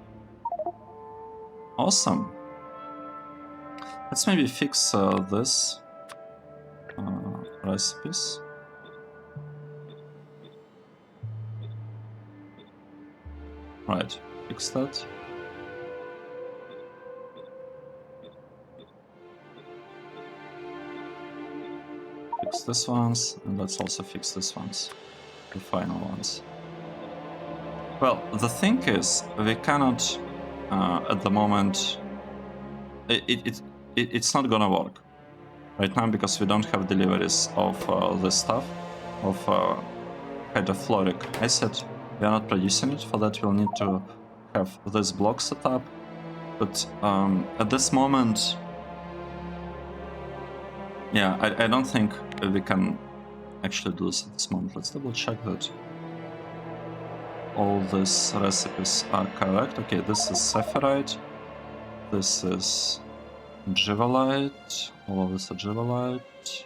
Awesome. Let's maybe fix this recipes. Right, fix that. Fix this ones, and let's also fix this ones, the final ones. Well, the thing is, we cannot at the moment. It's not gonna work right now because we don't have deliveries of this stuff, of hydrofluoric acid. We are not producing it. For that, we'll need to have this block set up. But at this moment, yeah, I don't think we can actually do this at this moment. Let's double check that all these recipes are correct. Okay, this is Saphirite. This is JIVOLITE. All of this are JIVOLITE.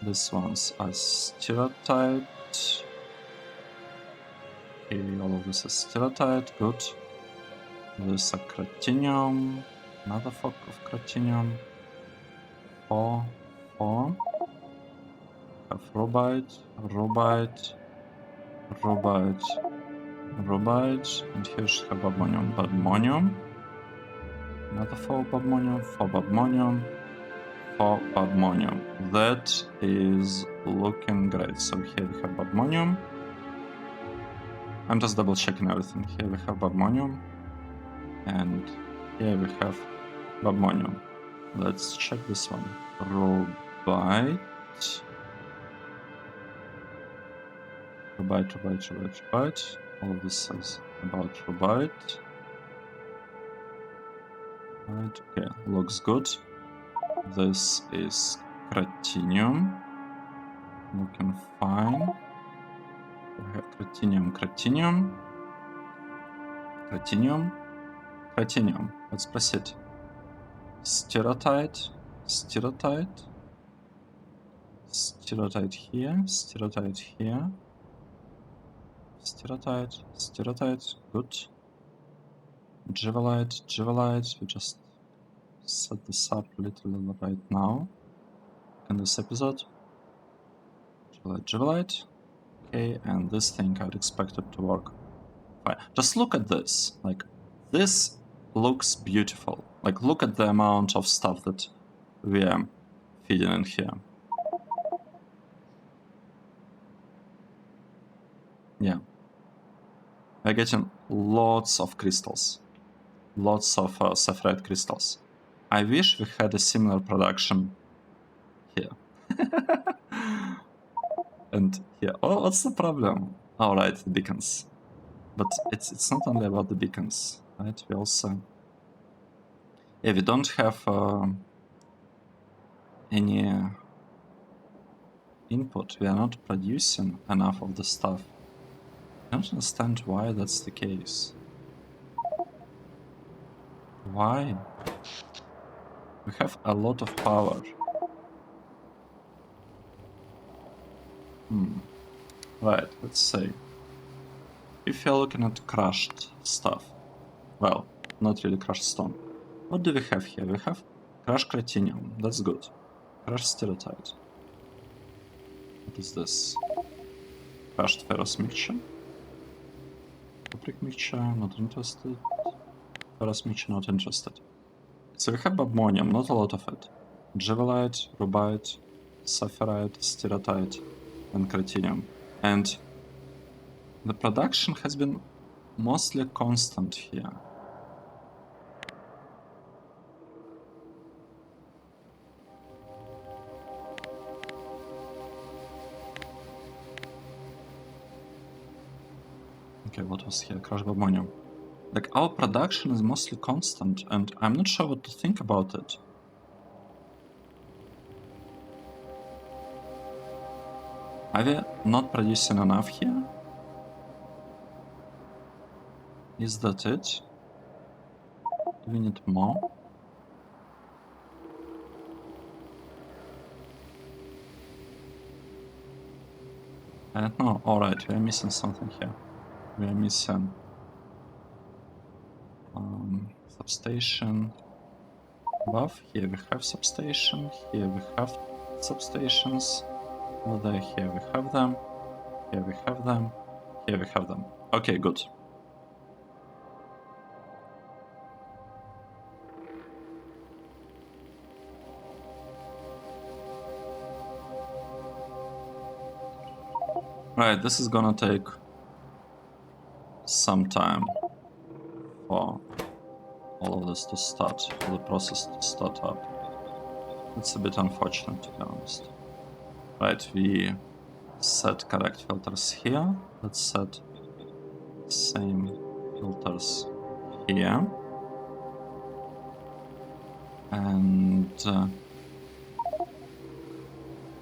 These ones are Stilotite. Okay, all of this is Stilotite. Good. This is Cratinium. Another fork of Cratinium. 4. Have Rubite, Rubite, Rubite, Rubite, and here should have Badmonium. Badmonium. Another 4 Badmonium, 4 Badmonium, 4 Badmonium. That is looking great. So here we have Badmonium. I'm just double checking everything. Here we have Badmonium, and here we have Badmonium. Let's check this one. Rubite. Rubite. All of this is about Rubite. Right, okay, looks good. This is Cratinium. Looking fine. We have Cratinium. Let's proceed. Stilotite here, Stilotite, good. JIVOLITE, we just set this up literally right now in this episode. JIVOLITE, okay, and this thing I would expect it to work fine. Just look at this, like, this looks beautiful. Like, look at the amount of stuff that we are feeding in here. Yeah. We're getting lots of crystals. Lots of Saphirite crystals. I wish we had a similar production here. And here. Oh, what's the problem? Alright, the beacons. But it's not only about the beacons, right? We also Yeah, we don't have any input. We are not producing enough of the stuff. I don't understand why that's the case. Why? We have a lot of power. Right, let's say. If you're looking at crushed stuff, well, not really crushed stone. What do we have here? We have crushed cratinium. That's good. Crushed stereotype. What is this? Crushed ferrous mixture. Cupric mixture, not interested. Ferrous mixture, not interested. So we have ammonium, not a lot of it. JIVOLITE, rubite, sapphirite, stereotype, and cratinium. And the production has been mostly constant here. Okay, what was here? Crushed ammonium. Like, our production is mostly constant, and I'm not sure what to think about it. Are we not producing enough here? Is that it? Do we need more? I don't know. Alright, we are missing something here. We are missing substation above. Here we have substation. Here we have substations. Over there, here we have them. Here we have them. Here we have them. Okay, good. Right, this is gonna take some time for all of this to start, for the process to start up. It's a bit unfortunate, to be honest. Right, we set correct filters here. Let's set same filters here. And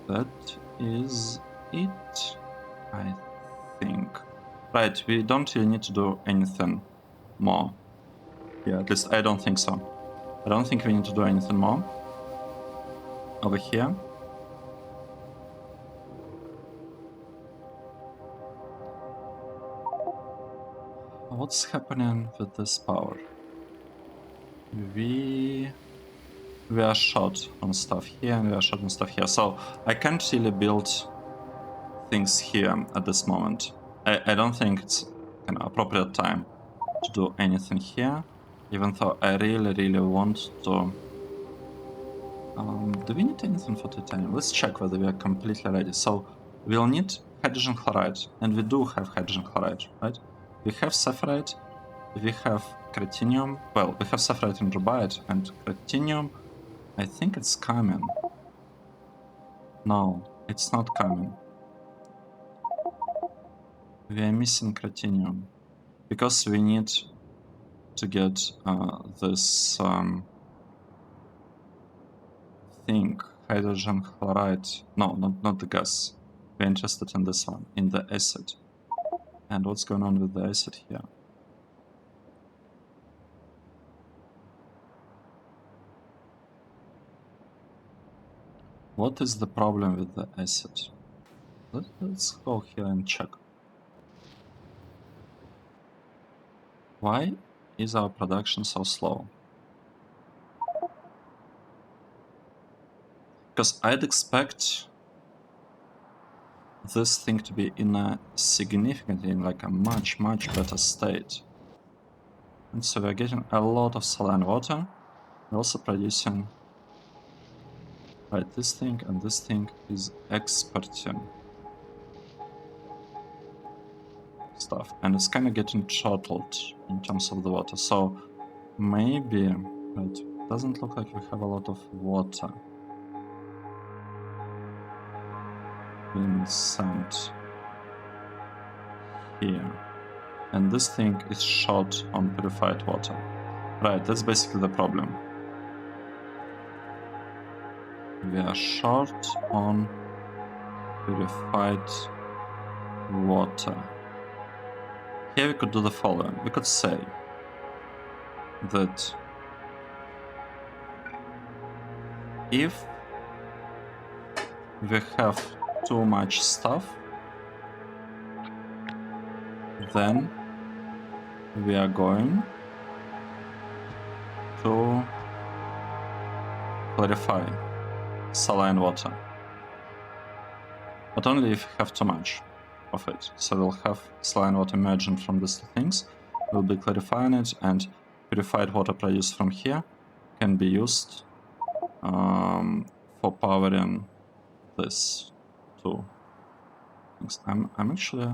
that is it, I think. Right, we don't really need to do anything more. Yeah, at least I don't think so. I don't think we need to do anything more. Over here. What's happening with this power? We are short on stuff here and we are short on stuff here. So I can't really build things here at this moment. I don't think it's an appropriate time to do anything here, even though I really want to. Do we need anything for titanium? Let's check whether we are completely ready. So we'll need hydrogen chloride, and we do have hydrogen chloride, right? We have sapphirite, we have cratinium. Well, we have sapphirite and rubite, and cratinium. I think it's coming. No, it's not coming. We are missing cratinium because we need to get this thing, hydrogen chloride. No, not the gas. We're interested in this one, in the acid. And what's going on with the acid here? What is the problem with the acid? Let's go here and check. Why is our production so slow? Because I'd expect this thing to be in a significantly, in like a much better state. And so we're getting a lot of saline water. We're also producing, right, this thing and this thing is exporting stuff, and it's kind of getting throttled in terms of the water. So maybe, right, doesn't look like we have a lot of water being sent here. And this thing is short on purified water. Right, that's basically the problem. we are short on purified water. Here we could do the following. We could say that if we have too much stuff, then we are going to clarify saline water. But only if we have too much of it. So we'll have saline water emerging from these two things. We'll be clarifying it, and purified water produced from here can be used for powering this two things. I'm actually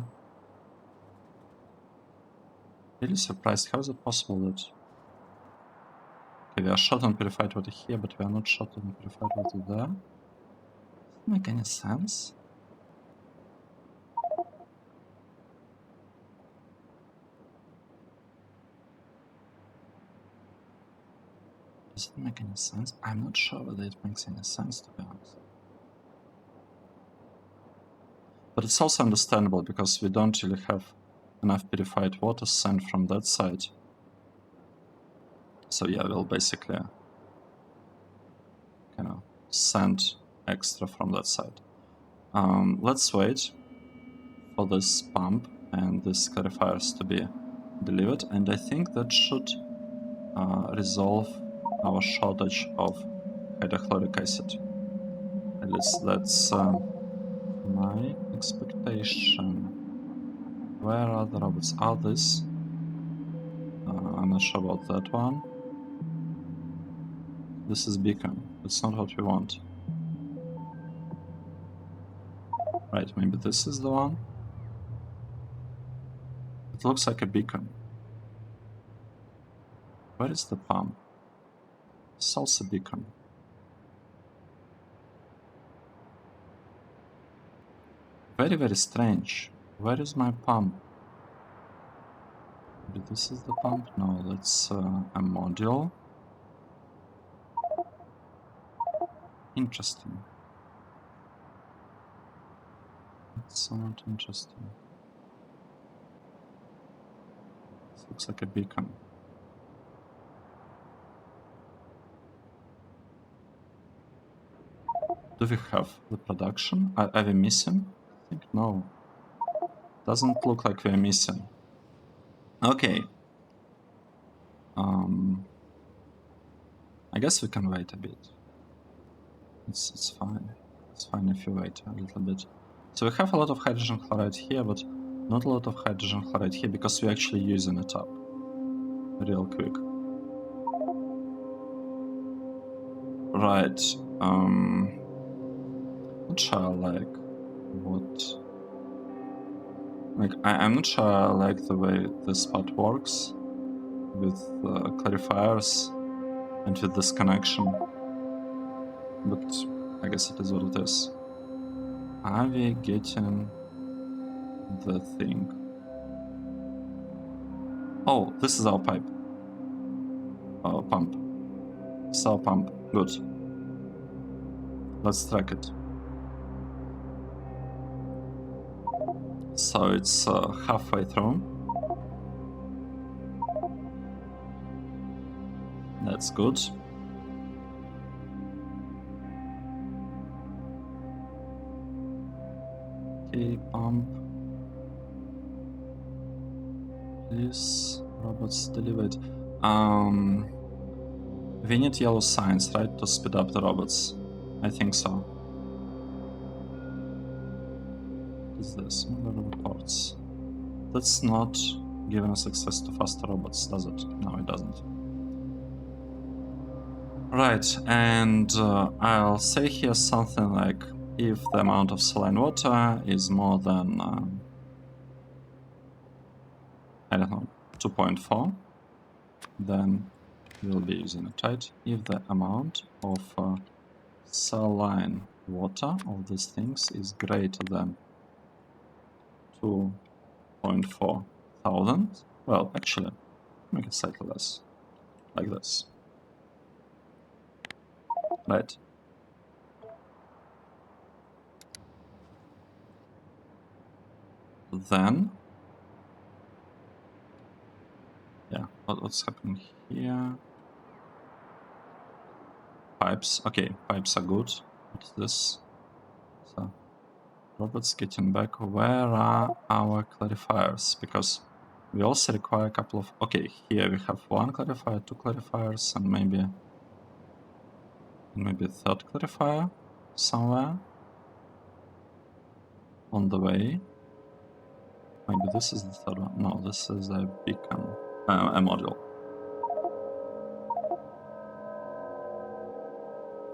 really surprised. How is it possible that we are short on purified water here, but we are not short on purified water there? Doesn't make any sense. Does it make any sense? I'm not sure whether it makes any sense, to be honest. But it's also understandable because we don't really have enough purified water sent from that side. So yeah, we'll basically send extra from that side. Let's wait for this pump and these clarifiers to be delivered, and I think that should resolve our shortage of hydrochloric acid. At least that's my expectation. Where are the robots? Are this? I'm not sure about that one. This is beacon. That's not what we want. Right, maybe this is the one. It looks like a beacon. Where is the pump? It's also a beacon. Very, very strange. Where is my pump? Maybe this is the pump? No, that's a module. Interesting. It's somewhat interesting. This looks like a beacon. Do we have the production? Are we missing? I think no. Doesn't look like we're missing. Okay. I guess we can wait a bit. It's fine. It's fine if you wait a little bit. So we have a lot of hydrogen chloride here, but not a lot of hydrogen chloride here because we're actually using it up real quick. Right. Not sure like what. Like I'm not sure I like the way this part works with clarifiers and with this connection, but I guess it is what it is. Are we getting the thing? Oh, this is our pipe. Our pump. It's our pump. Good. Let's track it. So it's halfway through. That's good. Okay, pump. Please, robots delivered. We need yellow signs, right, to speed up the robots? I think so. What is this? Member reports. That's not giving us access to faster robots, does it? No, it doesn't. Right, and I'll say here something like, if the amount of saline water is more than, I don't know, 2.4, then we'll be using it, right? If the amount of saline water of these things is greater than 2.4 thousand, well, actually, make it slightly less, like this. Right. then, yeah, what's happening here? Pipes, okay, pipes are good. What's this? So, robots getting back. Where are our clarifiers? Because we also require a couple of. Okay, here we have one clarifier, two clarifiers, and maybe a third clarifier somewhere on the way. Maybe this is the third one. No, this is a beacon, a module.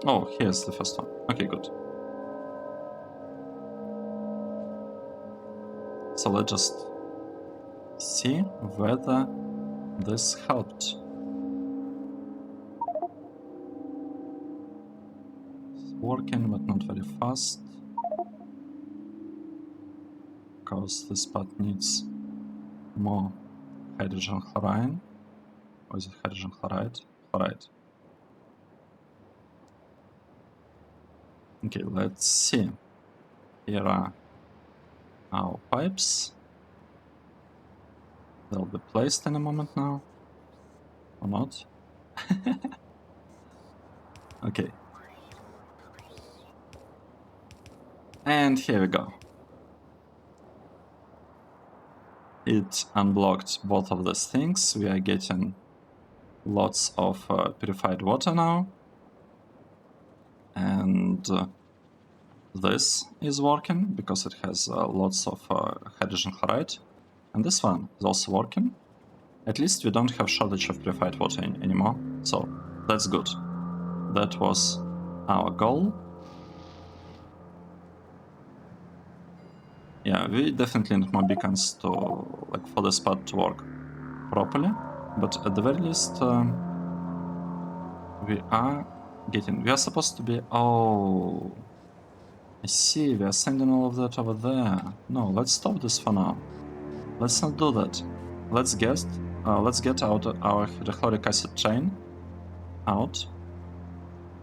Oh, here's the first one. Okay, good. So let's just see whether this helped. It's working, but not very fast. Because this part needs more hydrogen chloride. Or is it hydrogen chloride? Chloride. Okay, let's see. Here are our pipes. They'll be placed in a moment now. Or not. Okay. And here we go. It unblocked both of these things. We are getting lots of purified water now. And this is working because it has lots of hydrogen chloride. And this one is also working. At least we don't have shortage of purified water anymore. So that's good. That was our goal. Yeah, we definitely need more beacons to, like, for this part to work properly. But at the very least, we are supposed to be, oh, I see, we are sending all of that over there. No, let's stop this for now. Let's not do that. Let's get out our hydrochloric acid chain out.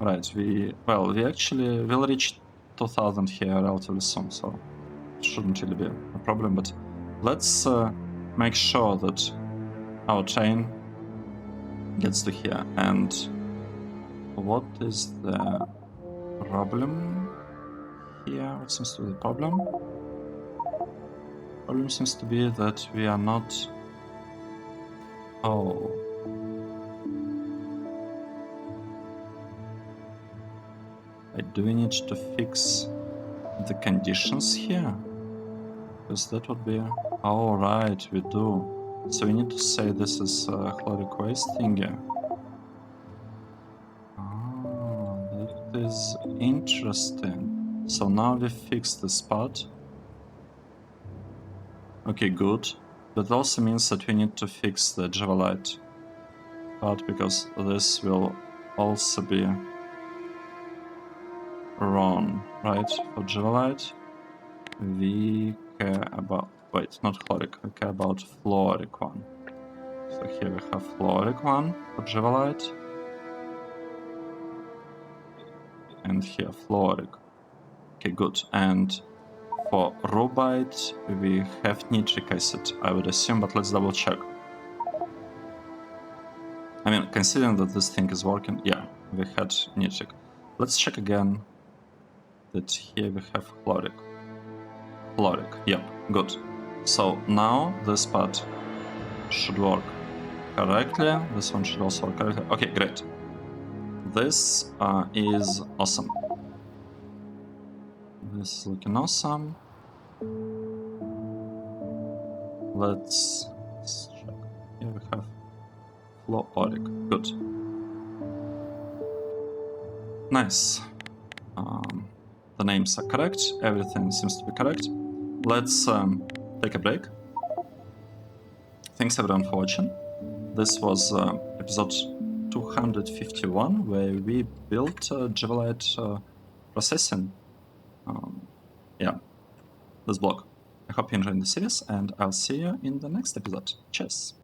Right, we actually will reach 2000 here relatively soon, so it shouldn't really be a problem, but let's make sure that our chain gets to here. And what is the problem here? What seems to be the problem? Problem seems to be that we are not... Oh. Do we need to fix the conditions here? Because that would be... Oh, right, we do. So we need to say this is chloric waste thingy. Oh, that is interesting. So now we fixed this part. Okay, good. That also means that we need to fix the JIVOLITE part, because this will also be wrong, right? For JIVOLITE, we care about... Wait, not chloric, we care about fluoric one. So here we have fluoric one for JIVOLITE. And here fluoric. Okay, good. And for rubite, we have nitric acid, I would assume, but let's double check. I mean, considering that this thing is working, yeah, we had nitric. Let's check again that here we have chloric. Chloric, yep, good. So now this part should work correctly. This one should also work correctly. Okay, great. This is awesome. This is looking awesome. Let's check. Here we have fluoric. Good. Nice. The names are correct. Everything seems to be correct. Let's take a break. Thanks everyone for watching. This was episode 251, where we built JIVOLITE processing. Yeah, this block. I hope you enjoyed the series, and I'll see you in the next episode. Cheers!